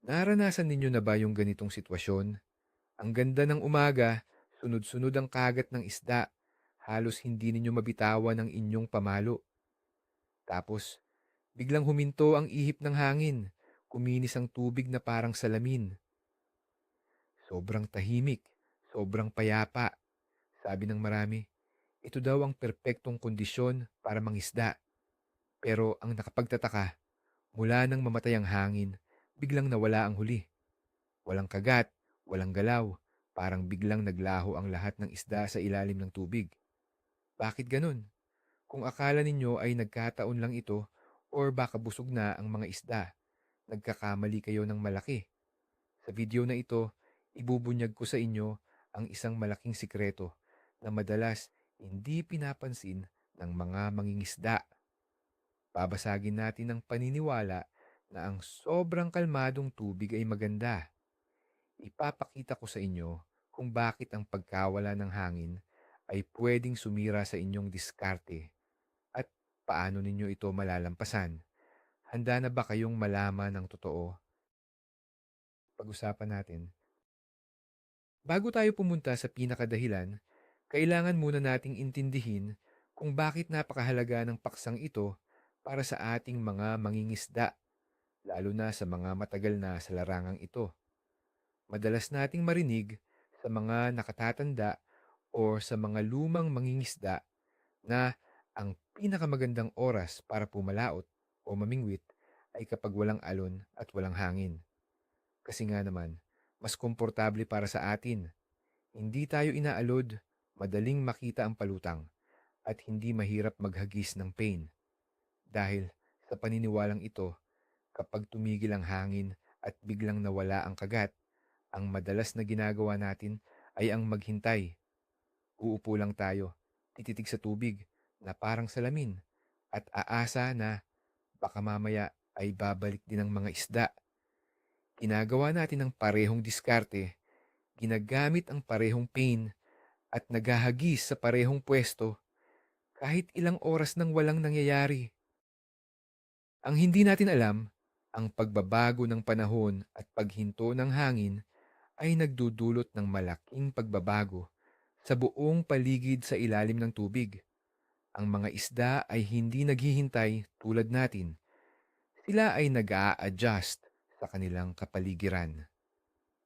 Naranasan ninyo na ba yung ganitong sitwasyon? Ang ganda ng umaga, sunod-sunod ang kagat ng isda. Halos hindi ninyo mabitawan ang inyong pamalo. Tapos, biglang huminto ang ihip ng hangin. Kuminis ang tubig na parang salamin. Sobrang tahimik, sobrang payapa. Sabi ng marami, ito daw ang perpektong kondisyon para mangisda. Pero ang nakapagtataka, mula nang mamatay ang hangin, biglang nawala ang huli. Walang kagat, walang galaw, parang biglang naglaho ang lahat ng isda sa ilalim ng tubig. Bakit ganun? Kung akala ninyo ay nagkataon lang ito or baka busog na ang mga isda, nagkakamali kayo ng malaki. Sa video na ito, ibubunyag ko sa inyo ang isang malaking sikreto na madalas hindi pinapansin ng mga mangingisda. Babasagin natin ang paniniwala na ang sobrang kalmadong tubig ay maganda. Ipapakita ko sa inyo kung bakit ang pagkawala ng hangin ay pwedeng sumira sa inyong diskarte at paano ninyo ito malalampasan. Handa na ba kayong malaman ng totoo? Pag-usapan natin. Bago tayo pumunta sa pinakadahilan, kailangan muna nating intindihin kung bakit napakahalaga ng paksang ito para sa ating mga mangingisda, lalo na sa mga matagal na sa larangang ito. Madalas nating marinig sa mga nakatatanda o sa mga lumang mangingisda na ang pinakamagandang oras para pumalaot o mamingwit ay kapag walang alon at walang hangin. Kasi nga naman, mas komportable para sa atin. Hindi tayo inaalod, madaling makita ang palutang, at hindi mahirap maghagis ng pain. Dahil sa paniniwalang ito, kapag tumigil ang hangin at biglang nawala ang kagat, ang madalas na ginagawa natin ay ang maghintay. Uupo lang tayo, tititig sa tubig na parang salamin, at aasa na baka mamaya ay babalik din ang mga isda. Ginagawa natin ang parehong diskarte, ginagamit ang parehong pain, at naghahagis sa parehong pwesto kahit ilang oras nang walang nangyayari. Ang hindi natin alam, ang pagbabago ng panahon at paghinto ng hangin ay nagdudulot ng malaking pagbabago sa buong paligid sa ilalim ng tubig. Ang mga isda ay hindi naghihintay tulad natin. Sila ay nag-a-adjust sa kanilang kapaligiran.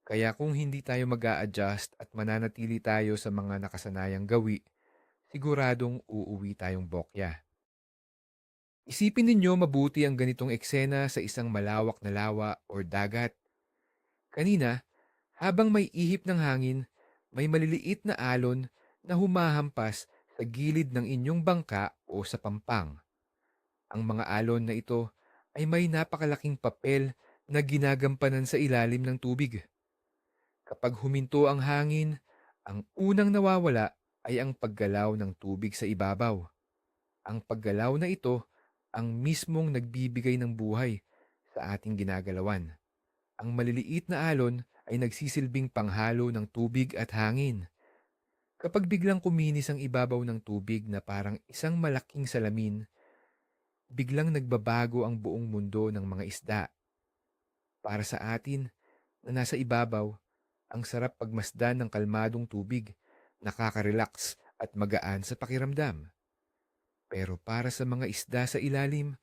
Kaya kung hindi tayo mag-a-adjust at mananatili tayo sa mga nakasanayang gawi, siguradong uuwi tayong bokya. Isipin ninyo mabuti ang ganitong eksena sa isang malawak na lawa o dagat. Kanina, habang may ihip ng hangin, may maliliit na alon na humahampas sa gilid ng inyong bangka o sa pampang. Ang mga alon na ito ay may napakalaking papel na ginagampanan sa ilalim ng tubig. Kapag huminto ang hangin, ang unang nawawala ay ang paggalaw ng tubig sa ibabaw. Ang paggalaw na ito ang mismong nagbibigay ng buhay sa ating ginagalawan. Ang maliliit na alon ay nagsisilbing panghalo ng tubig at hangin. Kapag biglang kuminis ang ibabaw ng tubig na parang isang malaking salamin, biglang nagbabago ang buong mundo ng mga isda. Para sa atin na nasa ibabaw, ang sarap pagmasdan ng kalmadong tubig, nakaka-relax at magaan sa pakiramdam. Pero para sa mga isda sa ilalim,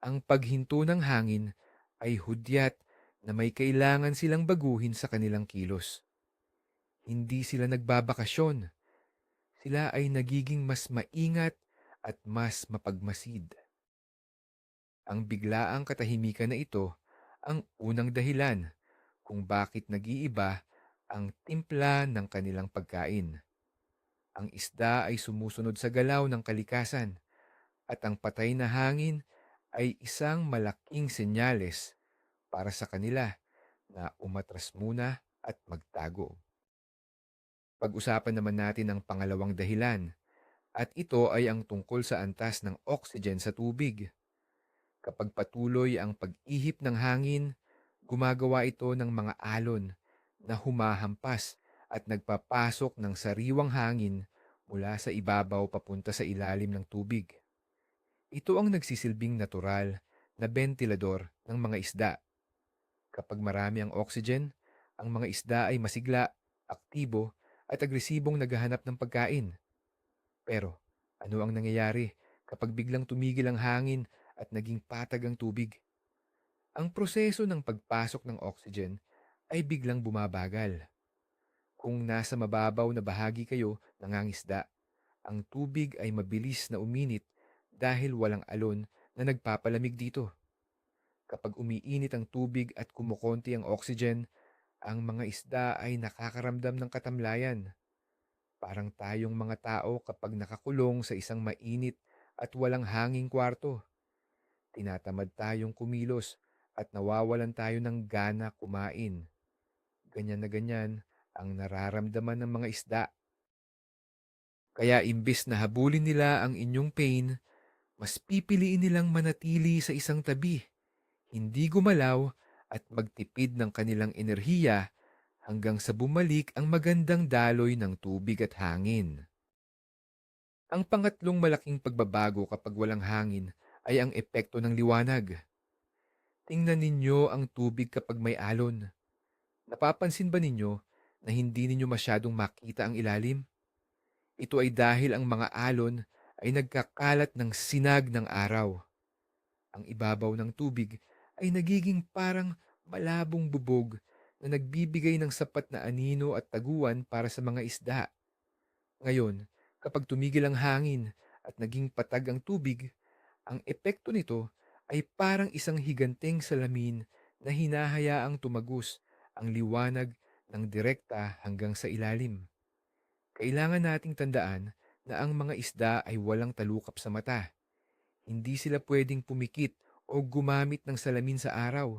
ang paghinto ng hangin ay hudyat na may kailangan silang baguhin sa kanilang kilos. Hindi sila nagbabakasyon. Sila ay nagiging mas maingat at mas mapagmasid. Ang biglaang katahimikan na ito ang unang dahilan kung bakit nag-iiba ang timpla ng kanilang pagkain. Ang isda ay sumusunod sa galaw ng kalikasan at ang patay na hangin ay isang malaking senyales para sa kanila na umatras muna at magtago. Pag-usapan naman natin ang pangalawang dahilan at ito ay ang tungkol sa antas ng oxygen sa tubig. Kapag patuloy ang pag-ihip ng hangin, gumagawa ito ng mga alon na humahampas at nagpapasok ng sariwang hangin mula sa ibabaw papunta sa ilalim ng tubig. Ito ang nagsisilbing natural na bentilador ng mga isda. Kapag marami ang oxygen, ang mga isda ay masigla, aktibo, at agresibong naghahanap ng pagkain. Pero ano ang nangyayari kapag biglang tumigil ang hangin at naging patag ang tubig? Ang proseso ng pagpasok ng oxygen ay biglang bumabagal. Kung nasa mababaw na bahagi kayo nangangisda, ang tubig ay mabilis na uminit dahil walang alon na nagpapalamig dito. Kapag umiinit ang tubig at kumukonti ang oxygen, ang mga isda ay nakakaramdam ng katamlayan. Parang tayong mga tao kapag nakakulong sa isang mainit at walang hanging kwarto. Tinatamad tayong kumilos at nawawalan tayo ng gana kumain. Ganyan na ganyan ang nararamdaman ng mga isda. Kaya imbis na habulin nila ang inyong pain, mas pipiliin nilang manatili sa isang tabi, hindi gumalaw at magtipid ng kanilang enerhiya hanggang sa bumalik ang magandang daloy ng tubig at hangin. Ang pangatlong malaking pagbabago kapag walang hangin ay ang epekto ng liwanag. Tingnan ninyo ang tubig kapag may alon. Napapansin ba ninyo na hindi ninyo masyadong makita ang ilalim? Ito ay dahil ang mga alon ay nagkakalat ng sinag ng araw. Ang ibabaw ng tubig ay nagiging parang malabong bubog na nagbibigay ng sapat na anino at taguan para sa mga isda. Ngayon, kapag tumigil ang hangin at naging patag ang tubig, ang epekto nito ay parang isang higanteng salamin na hinahayaang tumagos ang liwanag ng direkta hanggang sa ilalim. Kailangan nating tandaan na ang mga isda ay walang talukap sa mata. Hindi sila pwedeng pumikit o gumamit ng salamin sa araw.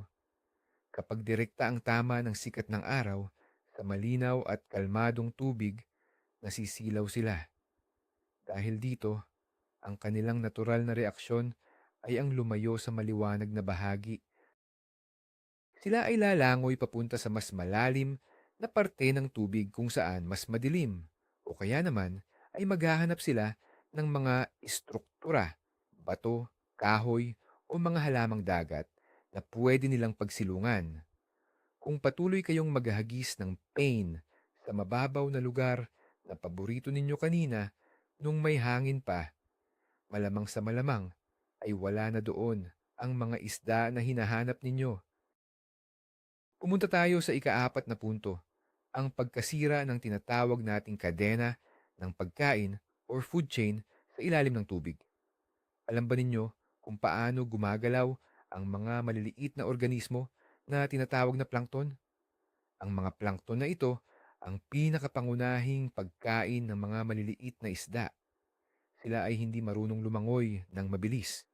Kapag direkta ang tama ng sikat ng araw, sa malinaw at kalmadong tubig, nasisilaw sila. Dahil dito, ang kanilang natural na reaksyon ay ang lumayo sa maliwanag na bahagi. Sila ay lalangoy papunta sa mas malalim na parte ng tubig kung saan mas madilim. O kaya naman ay maghahanap sila ng mga istruktura, bato, kahoy o mga halamang dagat na pwede nilang pagsilungan. Kung patuloy kayong maghahagis ng pain sa mababaw na lugar na paborito ninyo kanina nung may hangin pa, malamang sa malamang ay wala na doon ang mga isda na hinahanap ninyo. Pumunta tayo sa ikaapat na punto, ang pagkasira ng tinatawag nating kadena ng pagkain or food chain sa ilalim ng tubig. Alam ba ninyo kung paano gumagalaw ang mga maliliit na organismo na tinatawag na plankton? Ang mga plankton na ito ang pinakapangunahing pagkain ng mga maliliit na isda. Sila ay hindi marunong lumangoy ng mabilis.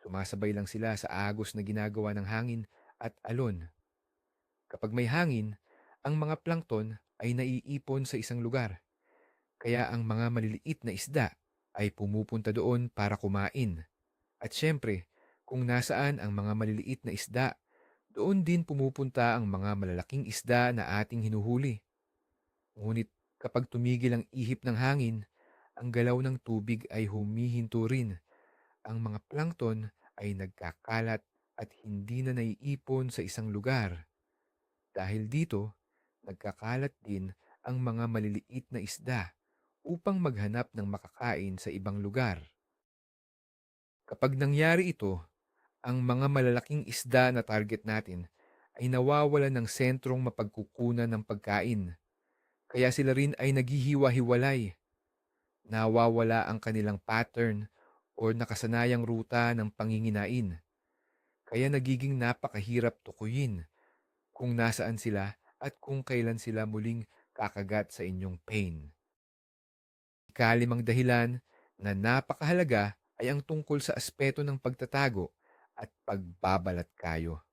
Sumasabay lang sila sa agos na ginagawa ng hangin at alon. Kapag may hangin, ang mga plankton ay naiipon sa isang lugar. Kaya ang mga maliliit na isda ay pumupunta doon para kumain. At syempre, kung nasaan ang mga maliliit na isda, doon din pumupunta ang mga malalaking isda na ating hinuhuli. Ngunit kapag tumigil ang ihip ng hangin, ang galaw ng tubig ay humihinto rin. Ang mga plankton ay nagkakalat at hindi na naiipon sa isang lugar. Dahil dito, nagkakalat din ang mga maliliit na isda upang maghanap ng makakain sa ibang lugar. Kapag nangyari ito, ang mga malalaking isda na target natin ay nawawalan ng sentrong mapagkukunan ng pagkain. Kaya sila rin ay naghihiwa-hiwalay. Nawawala ang kanilang pattern o nakasanayang ruta ng panginginain. Kaya nagiging napakahirap tukuyin kung nasaan sila at kung kailan sila muling kakagat sa inyong pain. Ikalimang dahilan na napakahalaga ay ang tungkol sa aspeto ng pagtatago at pagbabalat kayo.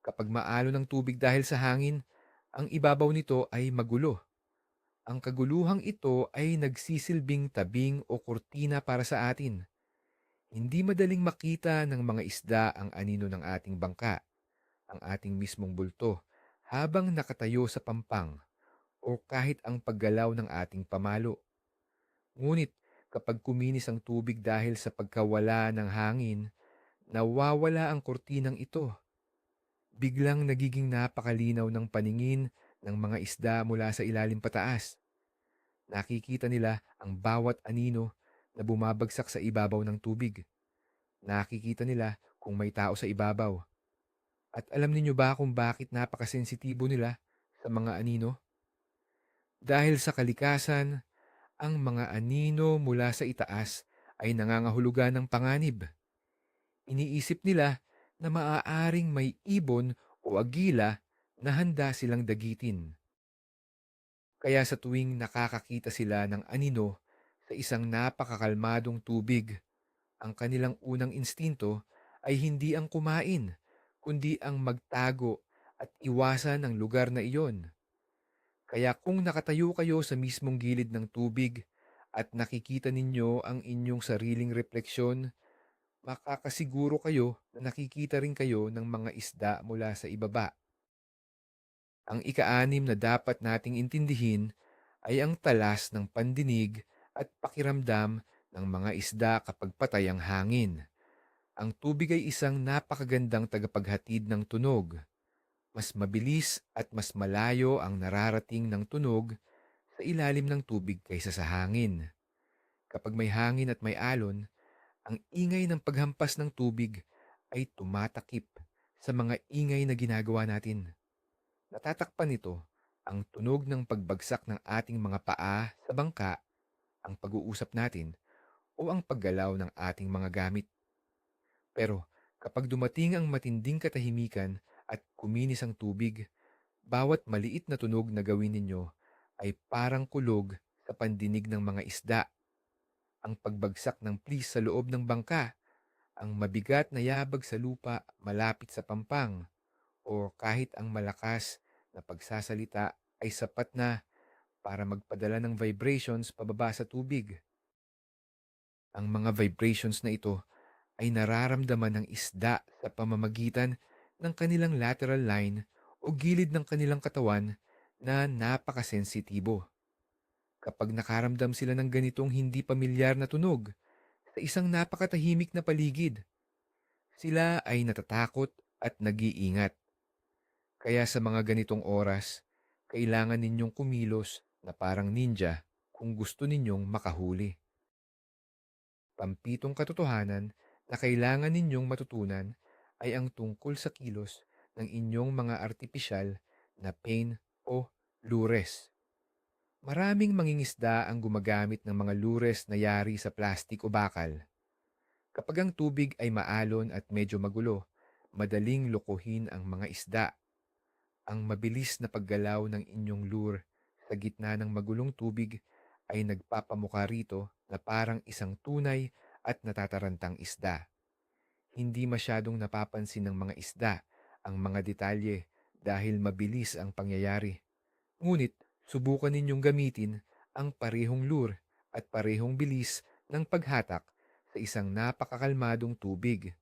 Kapag maalo ng tubig dahil sa hangin, ang ibabaw nito ay magulo. Ang kaguluhang ito ay nagsisilbing tabing o kurtina para sa atin. Hindi madaling makita ng mga isda ang anino ng ating bangka, ang ating mismong bulto, habang nakatayo sa pampang o kahit ang paggalaw ng ating pamalo. Ngunit kapag kuminis ang tubig dahil sa pagkawala ng hangin, nawawala ang kurtinang ito. biglang nagiging napakalinaw ng paningin ng mga isda mula sa ilalim pataas. Nakikita nila ang bawat anino na bumabagsak sa ibabaw ng tubig. Nakikita nila kung may tao sa ibabaw. At alam ninyo ba kung bakit napakasensitibo nila sa mga anino? Dahil sa kalikasan, ang mga anino mula sa itaas ay nangangahulugan ng panganib. Iniisip nila na maaaring may ibon o agila na handa silang dagitin. Kaya sa tuwing nakakakita sila ng anino sa isang napakakalmadong tubig, ang kanilang unang instinto ay hindi ang kumain, kundi ang magtago at iwasan ang lugar na iyon. Kaya kung nakatayo kayo sa mismong gilid ng tubig at nakikita ninyo ang inyong sariling refleksyon, makakasiguro kayo na nakikita rin kayo ng mga isda mula sa ibaba. Ang ika-anim na dapat nating intindihin ay ang talas ng pandinig at pakiramdam ng mga isda kapag patay ang hangin. Ang tubig ay isang napakagandang tagapaghatid ng tunog. Mas mabilis at mas malayo ang nararating ng tunog sa ilalim ng tubig kaysa sa hangin. Kapag may hangin at may alon, ang ingay ng paghampas ng tubig ay tumatakip sa mga ingay na ginagawa natin. Natatakpan nito ang tunog ng pagbagsak ng ating mga paa sa bangka, ang pag-uusap natin, o ang paggalaw ng ating mga gamit. Pero kapag dumating ang matinding katahimikan at kuminis ang tubig, bawat maliit na tunog na gawin ninyo ay parang kulog sa pandinig ng mga isda. Ang pagbagsak ng plis sa loob ng bangka, ang mabigat na yabag sa lupa malapit sa pampang, o kahit ang malakas na pagsasalita ay sapat na para magpadala ng vibrations pababa sa tubig. Ang mga vibrations na ito ay nararamdaman ng isda sa pamamagitan ng kanilang lateral line o gilid ng kanilang katawan na napakasensitibo. Kapag nakaramdam sila ng ganitong hindi pamilyar na tunog sa isang napakatahimik na paligid, sila ay natatakot at nag-iingat. Kaya sa mga ganitong oras, kailangan ninyong kumilos na parang ninja kung gusto ninyong makahuli. Pampitong katotohanan na kailangan ninyong matutunan ay ang tungkol sa kilos ng inyong mga artipisyal na pain o lures. Maraming mangingisda ang gumagamit ng mga lures na yari sa plastik o bakal. Kapag ang tubig ay maalon at medyo magulo, madaling lokohin ang mga isda. Ang mabilis na paggalaw ng inyong lure sa gitna ng magulong tubig ay nagpapamukha rito na parang isang tunay at natatarantang isda. Hindi masyadong napapansin ng mga isda ang mga detalye dahil mabilis ang pangyayari. Ngunit subukan ninyong gamitin ang parehong lure at parehong bilis ng paghatak sa isang napakakalmadong tubig.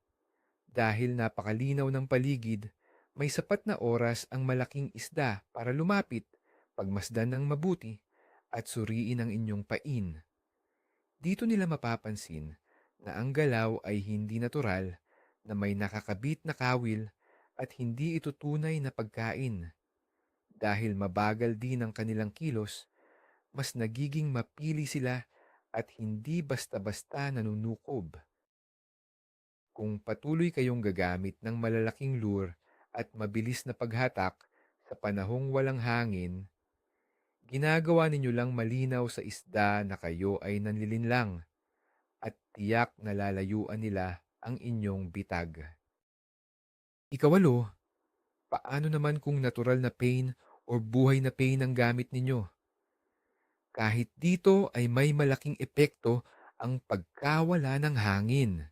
Dahil napakalinaw ng paligid, may sapat na oras ang malaking isda para lumapit, pagmasdan ng mabuti, at suriin ang inyong pain. Dito nila mapapansin na ang galaw ay hindi natural, na may nakakabit na kawil at hindi ito tunay na pagkain. Dahil mabagal din ang kanilang kilos, mas nagiging mapili sila at hindi basta-basta nanunukob. Kung patuloy kayong gagamit ng malalaking lure at mabilis na paghatak sa panahong walang hangin, ginagawa ninyo lang malinaw sa isda na kayo ay nanlilinlang at tiyak na lalayuan nila ang inyong bitag. Ikawalo, paano naman kung natural na pain o buhay na pain ang gamit ninyo? Kahit dito ay may malaking epekto ang pagkawala ng hangin.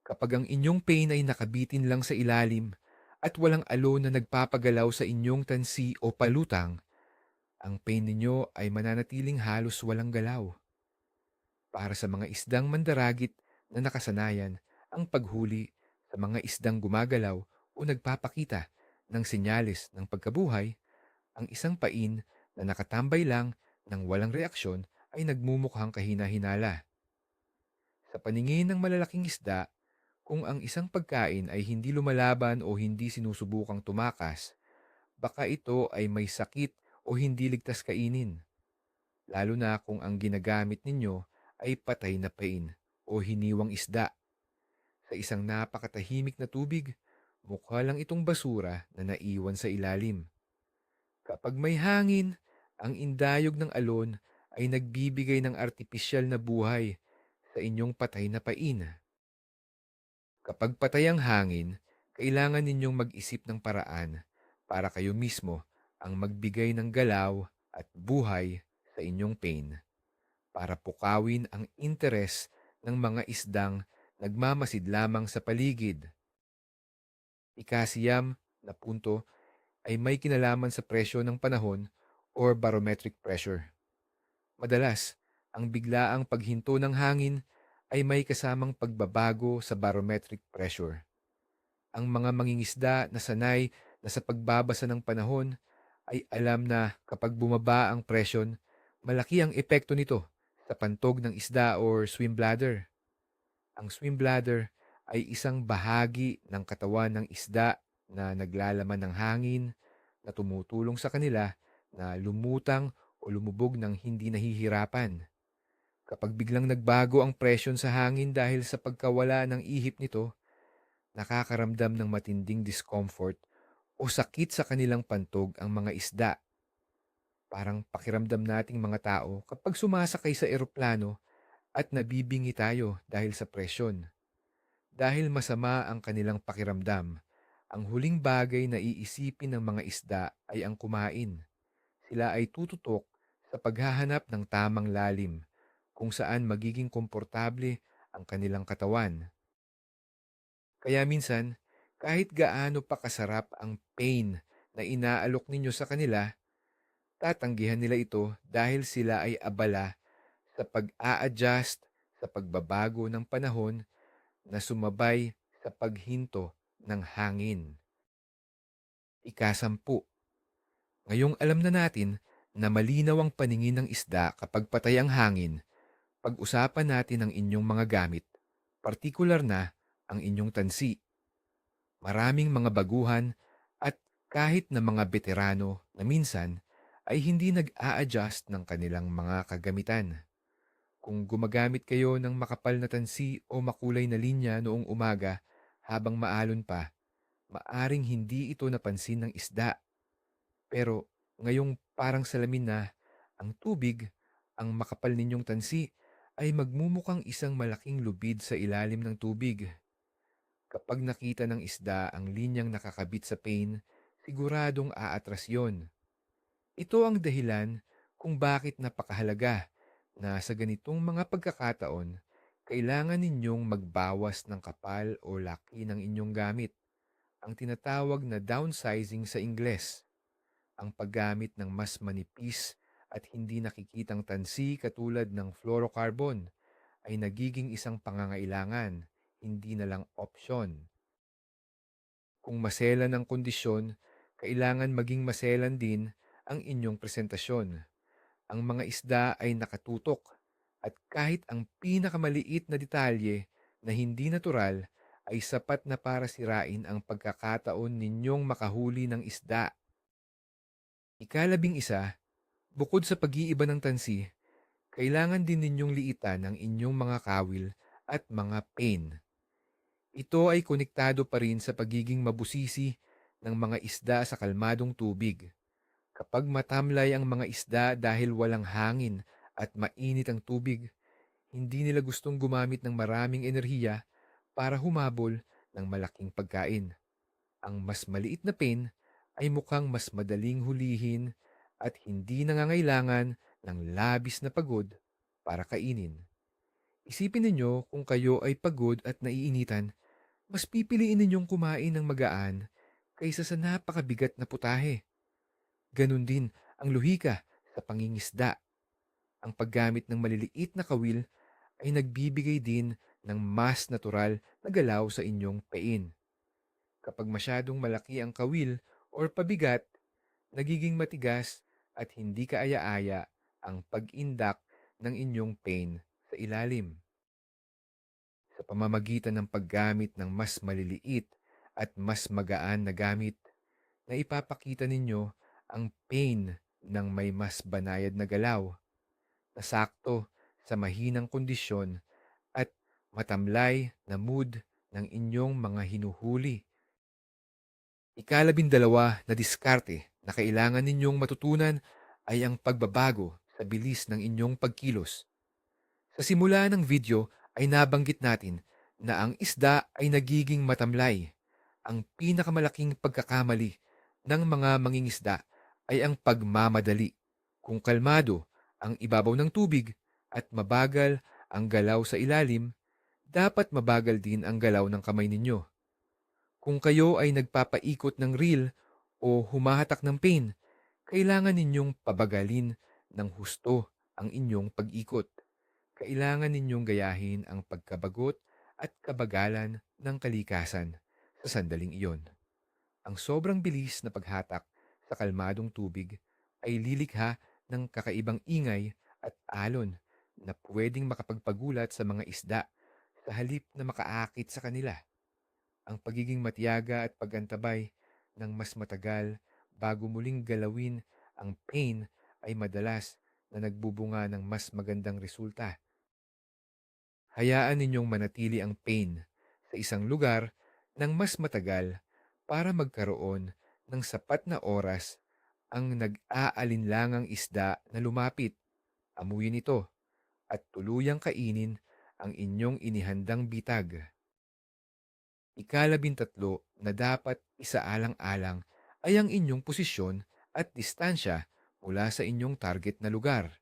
Kapag ang inyong pain ay nakabitin lang sa ilalim at walang alon na nagpapagalaw sa inyong tansi o palutang, ang pain ninyo ay mananatiling halos walang galaw. Para sa mga isdang mandaragit na nakasanayan ang paghuli sa mga isdang gumagalaw o nagpapakita ng senyales ng pagkabuhay, ang isang pain na nakatambay lang ng walang reaksyon ay nagmumukhang kahina-hinala. Sa paningin ng malalaking isda, Kung ang isang pagkain ay hindi lumalaban o hindi sinusubukang tumakas, baka ito ay may sakit o hindi ligtas kainin, lalo na kung ang ginagamit ninyo ay patay na pain o hiniwang isda. Sa isang napakatahimik na tubig, mukha lang itong basura na naiwan sa ilalim. Kapag may hangin, ang indayog ng alon ay nagbibigay ng artipisyal na buhay sa inyong patay na pain. Kapag patay ang hangin, kailangan ninyong mag-isip ng paraan para kayo mismo ang magbigay ng galaw at buhay sa inyong pain para pukawin ang interes ng mga isdang nagmamasid lamang sa paligid. Ikasiyam na punto ay may kinalaman sa presyo ng panahon or barometric pressure. Madalas, ang biglaang paghinto ng hangin ay may kasamang pagbabago sa barometric pressure. Ang mga mangingisda na sanay na sa pagbabasa ng panahon ay alam na kapag bumaba ang presyon, malaki ang epekto nito sa pantog ng isda or swim bladder. Ang swim bladder ay isang bahagi ng katawan ng isda na naglalaman ng hangin na tumutulong sa kanila na lumutang o lumubog ng hindi nahihirapan. Kapag biglang nagbago ang presyon sa hangin dahil sa pagkawala ng ihip nito, nakakaramdam ng matinding discomfort o sakit sa kanilang pantog ang mga isda. Parang pakiramdam nating mga tao kapag sumasakay sa eroplano at nabibingi tayo dahil sa presyon. Dahil masama ang kanilang pakiramdam, ang huling bagay na iisipin ng mga isda ay ang kumain. Sila ay tututok sa paghahanap ng tamang lalim kung saan magiging komportable ang kanilang katawan. Kaya minsan, kahit gaano pa kasarap ang pain na inaalok ninyo sa kanila, tatanggihan nila ito dahil sila ay abala sa pag-a-adjust sa pagbabago ng panahon na sumabay sa paghinto ng hangin. Ikasampu, ngayong alam na natin na malinaw ang paningin ng isda kapag patay ang hangin, pag-usapan natin ang inyong mga gamit, partikular na ang inyong tansi. Maraming mga baguhan at kahit na mga veterano na minsan ay hindi nag-a-adjust ng kanilang mga kagamitan. Kung gumagamit kayo ng makapal na tansi o makulay na linya noong umaga habang maalon pa, maaring hindi ito napansin ng isda. Pero ngayong parang salamin na ang tubig, ang makapal ninyong tansi ay magmumukhang isang malaking lubid sa ilalim ng tubig. Kapag nakita ng isda ang linyang nakakabit sa pain, siguradong aatras yon. Ito ang dahilan kung bakit napakahalaga na sa ganitong mga pagkakataon, kailangan ninyong magbawas ng kapal o laki ng inyong gamit, ang tinatawag na downsizing sa Ingles. Ang paggamit ng mas manipis at hindi nakikitang tansi katulad ng fluorocarbon ay nagiging isang pangangailangan, hindi na lang opsyon. Kung maselan ang kondisyon, kailangan maging maselan din ang inyong presentasyon. Ang mga isda ay nakatutok at kahit ang pinakamaliit na detalye na hindi natural ay sapat na para sirain ang pagkakataon ninyong makahuli ng isda. Ikalabing-isa, bukod sa pag-iiba ng tansi, kailangan din ninyong liitan ang inyong mga kawil at mga pain. Ito ay konektado pa rin sa pagiging mabusisi ng mga isda sa kalmadong tubig. Kapag matamlay ang mga isda dahil walang hangin at mainit ang tubig, hindi nila gustong gumamit ng maraming enerhiya para humabol ng malaking pagkain. Ang mas maliit na pain ay mukhang mas madaling hulihin at hindi nangangailangan ng labis na pagod para kainin. Isipin ninyo kung kayo ay pagod at naiinitan, mas pipiliin ninyong kumain ng magaan kaysa sa napakabigat na putahe. Ganon din ang lohika sa pangingisda. Ang paggamit ng maliliit na kawil ay nagbibigay din ng mas natural na galaw sa inyong pain. Kapag masyadong malaki ang kawil or pabigat, nagiging matigas at hindi kaaya-aya ang pag-indak ng inyong pain sa ilalim. Sa pamamagitan ng paggamit ng mas maliliit at mas magaan na gamit na ipapakita ninyo ang pain ng may mas banayad na galaw na sakto sa mahinang kondisyon at matamlay na mood ng inyong mga hinuhuli. Ikalabindalawa na diskarte na kailangan ninyong matutunan ay ang pagbabago sa bilis ng inyong pagkilos. Sa simula ng video ay nabanggit natin na ang isda ay nagiging matamlay. Ang pinakamalaking pagkakamali ng mga mangingisda ay ang pagmamadali. Kung kalmado ang ibabaw ng tubig at mabagal ang galaw sa ilalim, dapat mabagal din ang galaw ng kamay ninyo. Kung kayo ay nagpapaikot ng reel o humahatak ng pain, kailangan ninyong pabagalin ng husto ang inyong pag-ikot. Kailangan ninyong gayahin ang pagkabagot at kabagalan ng kalikasan sa sandaling iyon. Ang sobrang bilis na paghatak sa kalmadong tubig ay lilikha ng kakaibang ingay at alon na pwedeng makapagpagulat sa mga isda sa halip na makaakit sa kanila. Ang pagiging matiyaga at pagantabay ng mas matagal bago muling galawin ang pain ay madalas na nagbubunga ng mas magandang resulta. Hayaan ninyong manatili ang pain sa isang lugar ng mas matagal para magkaroon ng sapat na oras ang nag-aalinlangang isda na lumapit. Amuyin ito at tuluyang kainin ang inyong inihandang bitag. Ikalabintatlo na dapat isaalang-alang ay ang inyong posisyon at distansya mula sa inyong target na lugar.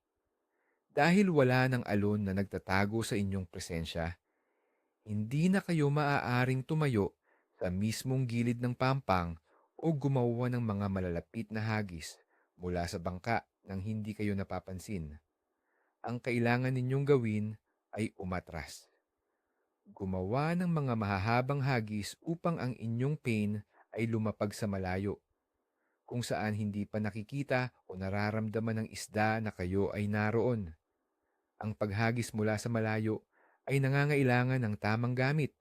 Dahil wala ng alon na nagtatago sa inyong presensya, hindi na kayo maaaring tumayo sa mismong gilid ng pampang o gumawa ng mga malalapit na hagis mula sa bangka nang hindi kayo napapansin. Ang kailangan ninyong gawin ay umatras. Gumawa ng mga mahahabang hagis upang ang inyong pain ay lumapag sa malayo, kung saan hindi pa nakikita o nararamdaman ng isda na kayo ay naroon. Ang paghagis mula sa malayo ay nangangailangan ng tamang gamit,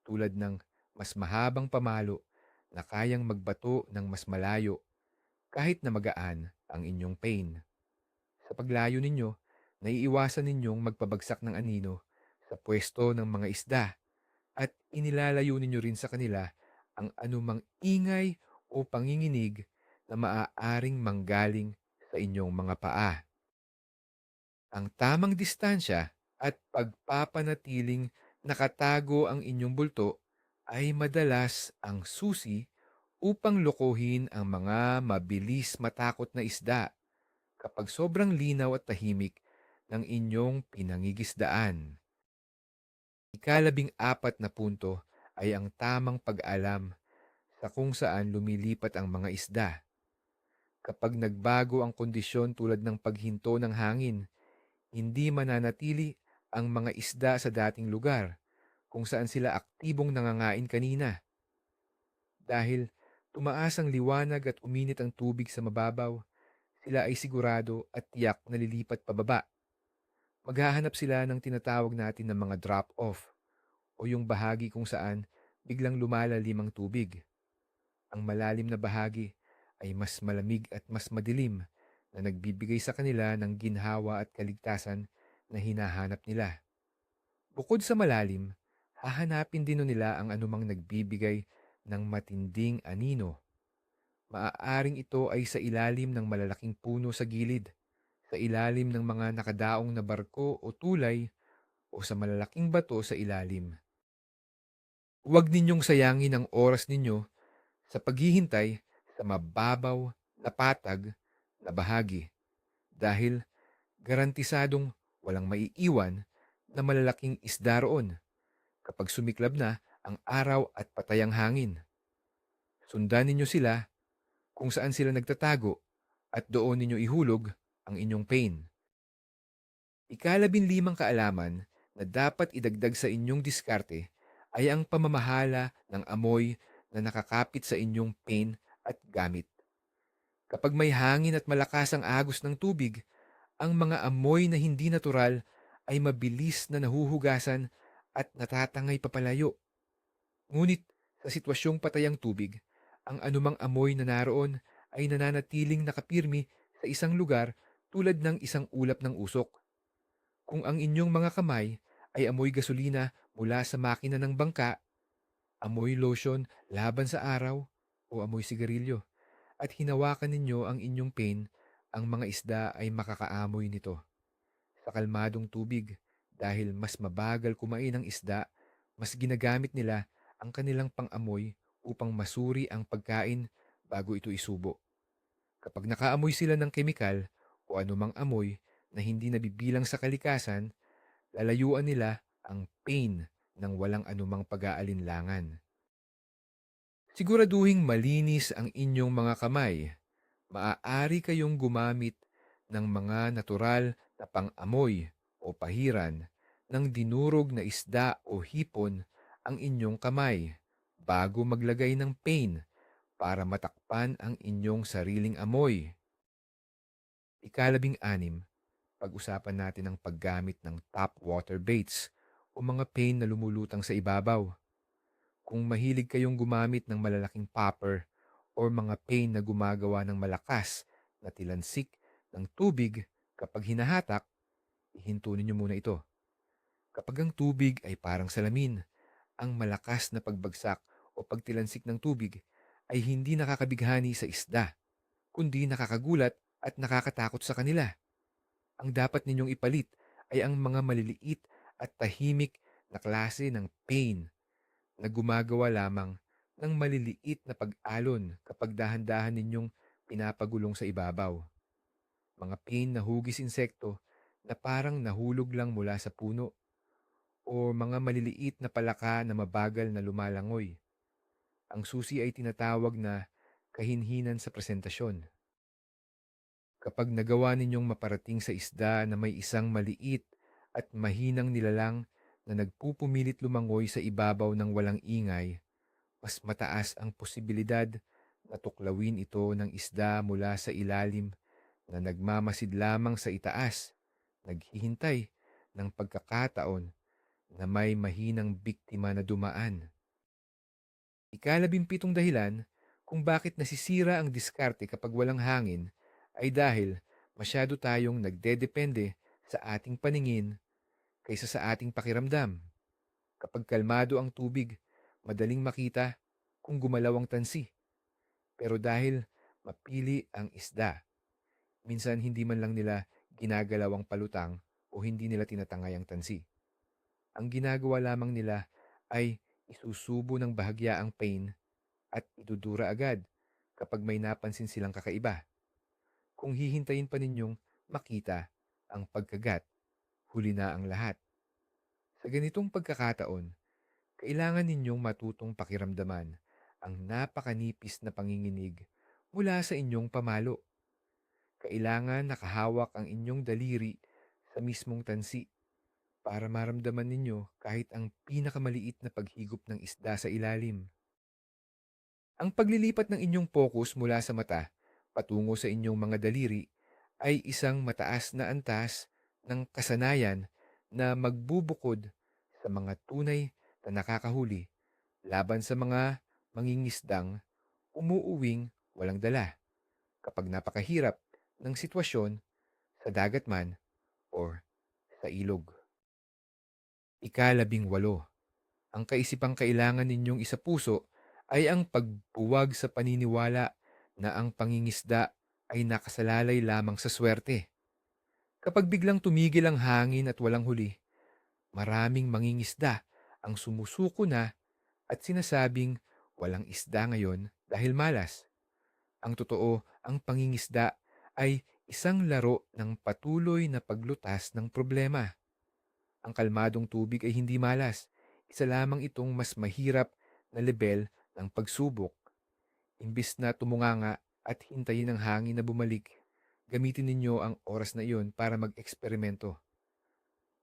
tulad ng mas mahabang pamalo na kayang magbato ng mas malayo kahit na magaan ang inyong pain. Sa paglayo ninyo, naiiwasan ninyong magpabagsak ng anino sa pwesto ng mga isda at inilalayo ninyo rin sa kanila ang anumang ingay o panginginig na maaaring manggaling sa inyong mga paa. Ang tamang distansya at pagpapanatiling nakatago ang inyong bulto ay madalas ang susi upang lokohin ang mga mabilis matakot na isda kapag sobrang linaw at tahimik ng inyong pinangigisdaan. Ikalabing-apat na punto ay ang tamang pag-alam sa kung saan lumilipat ang mga isda. Kapag nagbago ang kondisyon tulad ng paghinto ng hangin, hindi mananatili ang mga isda sa dating lugar kung saan sila aktibong nangangain kanina. Dahil tumaas ang liwanag at uminit ang tubig sa mababaw, sila ay sigurado at tiyak na lilipat pababa. Maghahanap sila ng tinatawag natin ng mga drop-off o yung bahagi kung saan biglang lumalalim ang tubig. Ang malalim na bahagi ay mas malamig at mas madilim na nagbibigay sa kanila ng ginhawa at kaligtasan na hinahanap nila. Bukod sa malalim, hahanapin din nila ang anumang nagbibigay ng matinding anino. Maaaring ito ay sa ilalim ng malalaking puno sa gilid, sa ilalim ng mga nakadaong na barko o tulay, o sa malalaking bato sa ilalim. Huwag ninyong sayangin ang oras ninyo sa paghihintay sa mababaw na patag na bahagi dahil garantisadong walang maiiwan na malalaking isda roon kapag sumiklab na ang araw at patay ang hangin. Sundan ninyo sila kung saan sila nagtatago at doon ninyo ihulog ang inyong pain. Ikalabinlimang kaalaman na dapat idagdag sa inyong diskarte ay ang pamamahala ng amoy na nakakapit sa inyong pain at gamit. Kapag may hangin at malakas ang agos ng tubig, ang mga amoy na hindi natural ay mabilis na nahuhugasan at natatangay papalayo. Ngunit sa sitwasyong patay ang tubig, ang anumang amoy na naroon ay nananatiling nakapirmi sa isang lugar tulad ng isang ulap ng usok. Kung ang inyong mga kamay ay amoy gasolina mula sa makina ng bangka, amoy lotion laban sa araw, o amoy sigarilyo, at hinawakan ninyo ang inyong pain, ang mga isda ay makakaamoy nito. Sa kalmadong tubig, dahil mas mabagal kumain ng isda, mas ginagamit nila ang kanilang pang-amoy upang masuri ang pagkain bago ito isubo. Kapag nakaamoy sila ng kemikal o anumang amoy na hindi nabibilang sa kalikasan, lalayuan nila ang pain ng walang anumang pag-aalinlangan. Siguraduhing malinis ang inyong mga kamay. Maaari kayong gumamit ng mga natural na pang-amoy o pahiran ng dinurog na isda o hipon ang inyong kamay bago maglagay ng pain para matakpan ang inyong sariling amoy. Ikalabing-anim, pag-usapan natin ang paggamit ng top water baits o mga pain na lumulutang sa ibabaw. Kung mahilig kayong gumamit ng malalaking popper o mga pain na gumagawa ng malakas na tilansik ng tubig kapag hinahatak, ihinto ninyo muna ito. Kapag ang tubig ay parang salamin, ang malakas na pagbagsak o pagtilansik ng tubig ay hindi nakakabighani sa isda, kundi nakakagulat at nakakatakot sa kanila. Ang dapat ninyong ipalit ay ang mga maliliit at tahimik na klase ng pain na gumagawa lamang ng maliliit na pag-alon kapag dahan-dahan ninyong pinapagulong sa ibabaw. Mga pain na hugis insekto na parang nahulog lang mula sa puno, o mga maliliit na palaka na mabagal na lumalangoy. Ang susi ay tinatawag na kahinhinan sa presentasyon. Kapag nagawa ninyong maparating sa isda na may isang maliit at mahinang nilalang na nagpupumilit lumangoy sa ibabaw ng walang ingay, mas mataas ang posibilidad na tuklawin ito ng isda mula sa ilalim na nagmamasid lamang sa itaas, naghihintay ng pagkakataon na may mahinang biktima na dumaan. Ikalabimpitong dahilan kung bakit nasisira ang diskarte kapag walang hangin ay dahil masyado tayong nagdedepende sa ating paningin kaysa sa ating pakiramdam. Kapag kalmado ang tubig, madaling makita kung gumalaw ang tansi. Pero dahil mapili ang isda, minsan hindi man lang nila ginagalaw ang palutang o hindi nila tinatangay ang tansi. Ang ginagawa lamang nila ay isusubo ng bahagya ang pain at idudura agad kapag may napansin silang kakaiba. Kung hihintayin pa ninyong makita ang pagkagat, huli na ang lahat. Sa ganitong pagkakataon, kailangan ninyong matutong pakiramdaman ang napakanipis na panginginig mula sa inyong pamalo. Kailangan nakahawak ang inyong daliri sa mismong tansi para maramdaman ninyo kahit ang pinakamaliit na paghigop ng isda sa ilalim. Ang paglilipat ng inyong focus mula sa mata patungo sa inyong mga daliri ay isang mataas na antas ng kasanayan na magbubukod sa mga tunay na nakakahuli laban sa mga mangingisdang umuuwing walang dala kapag napakahirap ng sitwasyon sa dagat man or sa ilog. Ikalabing-walo, ang kaisipang kailangan ninyong isapuso ay ang pagbuwag sa paniniwala na ang pangingisda ay nakasalalay lamang sa swerte. Kapag biglang tumigil ang hangin at walang huli, maraming mangingisda ang sumusuko na at sinasabing walang isda ngayon dahil malas. Ang totoo, ang pangingisda ay isang laro ng patuloy na paglutas ng problema. Ang kalmadong tubig ay hindi malas. Isa lamang itong mas mahirap na lebel ng pagsubok. Imbis na tumunganga at hintayin ang hangin na bumalik, gamitin ninyo ang oras na iyon para mag-eksperimento.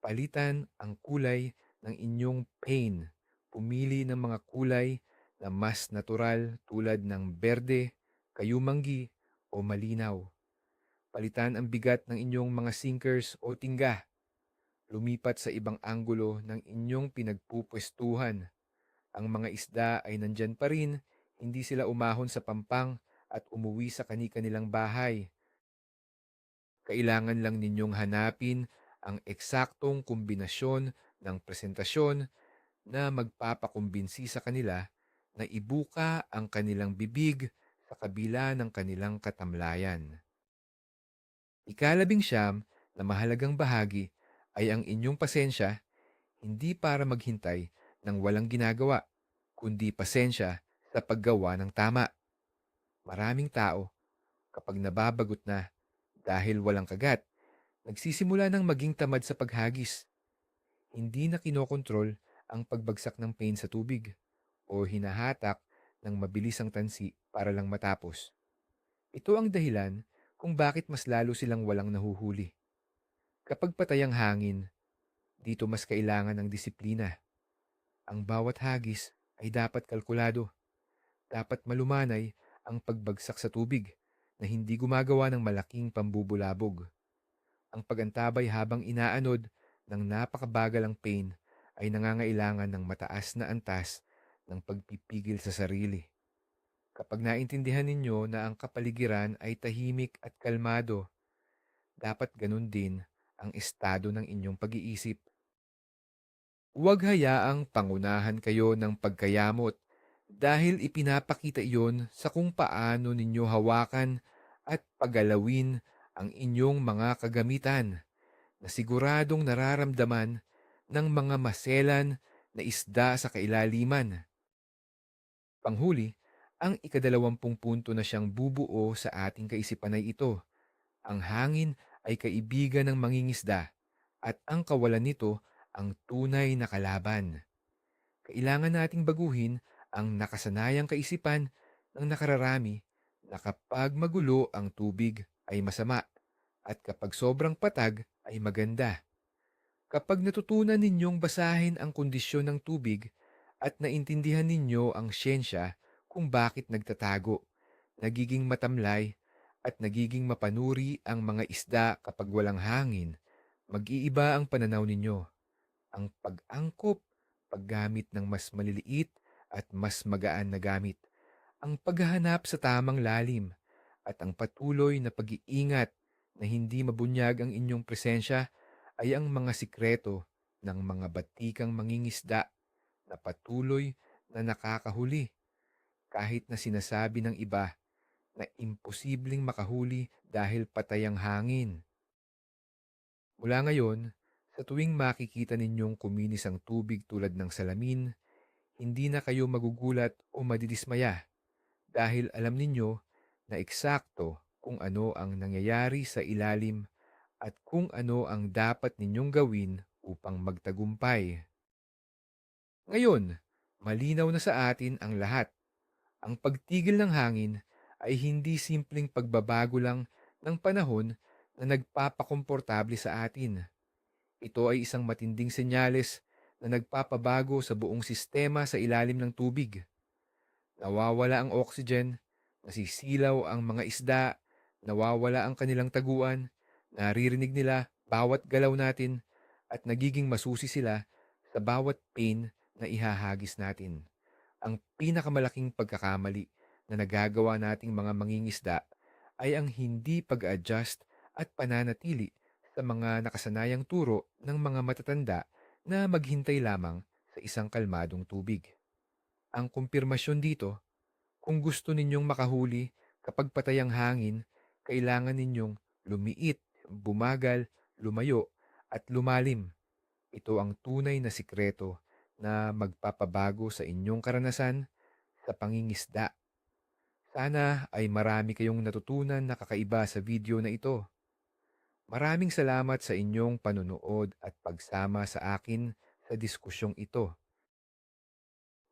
Palitan ang kulay ng inyong pain. Pumili ng mga kulay na mas natural tulad ng berde, kayumanggi o malinaw. Palitan ang bigat ng inyong mga sinkers o tingga. lumipat sa ibang anggulo ng inyong pinagpupwestuhan. Ang mga isda ay nandyan pa rin, hindi sila umahon sa pampang at umuwi sa kani-kanilang bahay. Kailangan lang ninyong hanapin ang eksaktong kombinasyon ng presentasyon na magpapakumbinsi sa kanila na ibuka ang kanilang bibig sa kabila ng kanilang katamlayan. Ikalabing-siyam na mahalagang bahagi ay ang inyong pasensya, hindi para maghintay ng walang ginagawa, kundi pasensya sa paggawa ng tama. Maraming tao, kapag nababagot na dahil walang kagat, nagsisimula ng maging tamad sa paghagis. Hindi na kinokontrol ang pagbagsak ng pain sa tubig o hinahatak ng mabilis ang tansi para lang matapos. Ito ang dahilan kung bakit mas lalo silang walang nahuhuli. Kapag patay ang hangin, dito mas kailangan ng disiplina. Ang bawat hagis ay dapat kalkulado. Dapat malumanay ang pagbagsak sa tubig na hindi gumagawa ng malaking pambubulabog. Ang pagantabay habang inaanod ng napakabagalang pain ay nangangailangan ng mataas na antas ng pagpipigil sa sarili. Kapag naintindihan ninyo na ang kapaligiran ay tahimik at kalmado, dapat ganun din ang estado ng inyong pag-iisip. Huwag hayaang pangunahan kayo ng pagkayamot dahil ipinapakita iyon sa kung paano ninyo hawakan at pagalawin ang inyong mga kagamitan na siguradong nararamdaman ng mga maselan na isda sa kailaliman. Panghuli, ang ikadalawampung punto na siyang bubuo sa ating kaisipan ay ito. Ang hangin ay kaibigan ng mangingisda at ang kawalan nito ang tunay na kalaban. Kailangan nating baguhin ang nakasanayang kaisipan ng nakararami na kapag magulo ang tubig ay masama at kapag sobrang patag ay maganda. Kapag natutunan ninyong basahin ang kondisyon ng tubig at naintindihan ninyo ang siyensya kung bakit nagtatago, nagiging matamlay at nagiging mapanuri ang mga isda kapag walang hangin, mag-iiba ang pananaw ninyo. Ang pag-angkop, paggamit ng mas maliliit at mas magaan na gamit, ang paghahanap sa tamang lalim, at ang patuloy na pag-iingat na hindi mabunyag ang inyong presensya ay ang mga sikreto ng mga batikang mangingisda na patuloy na nakakahuli kahit na sinasabi ng iba na imposibleng makahuli dahil patay ang hangin. Mula ngayon, sa tuwing makikita ninyong kuminis ang tubig tulad ng salamin, hindi na kayo magugulat o madidismaya dahil alam ninyo na eksakto kung ano ang nangyayari sa ilalim at kung ano ang dapat ninyong gawin upang magtagumpay. Ngayon, malinaw na sa atin ang lahat. Ang pagtigil ng hangin ay hindi simpleng pagbabago lang ng panahon na nagpapakomportable sa atin. Ito ay isang matinding senyales na nagpapabago sa buong sistema sa ilalim ng tubig. Nawawala ang oxygen, nasisilaw ang mga isda, nawawala ang kanilang taguan, naririnig nila bawat galaw natin, at nagiging masusi sila sa bawat pain na ihahagis natin. Ang pinakamalaking pagkakamali na nagagawa nating mga mangingisda ay ang hindi pag-adjust at pananatili sa mga nakasanayang turo ng mga matatanda na maghintay lamang sa isang kalmadong tubig. Ang kumpirmasyon dito, kung gusto ninyong makahuli kapag patay ang hangin, kailangan ninyong lumiit, bumagal, lumayo, at lumalim. Ito ang tunay na sikreto na magpapabago sa inyong karanasan sa pangingisda. Sana ay marami kayong natutunan na kakaiba sa video na ito. Maraming salamat sa inyong panunood at pagsama sa akin sa diskusyong ito.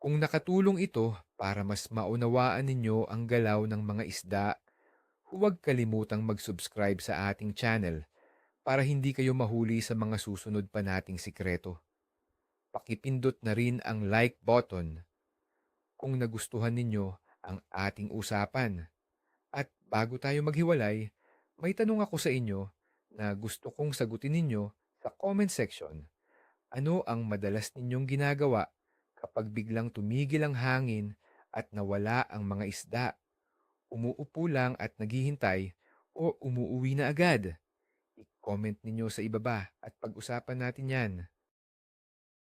Kung nakatulong ito para mas maunawaan ninyo ang galaw ng mga isda, huwag kalimutang mag-subscribe sa ating channel para hindi kayo mahuli sa mga susunod pa nating sikreto. Pakipindot na rin ang like button kung nagustuhan ninyo ang ating usapan. At bago tayo maghiwalay, may tanong ako sa inyo na gusto kong sagutin ninyo Sa comment section, ano ang madalas ninyong ginagawa kapag biglang tumigil ang hangin at nawala ang mga isda? Umuupo lang at naghihintay o umuuwi na agad? I-comment ninyo sa ibaba at pag-usapan natin yan.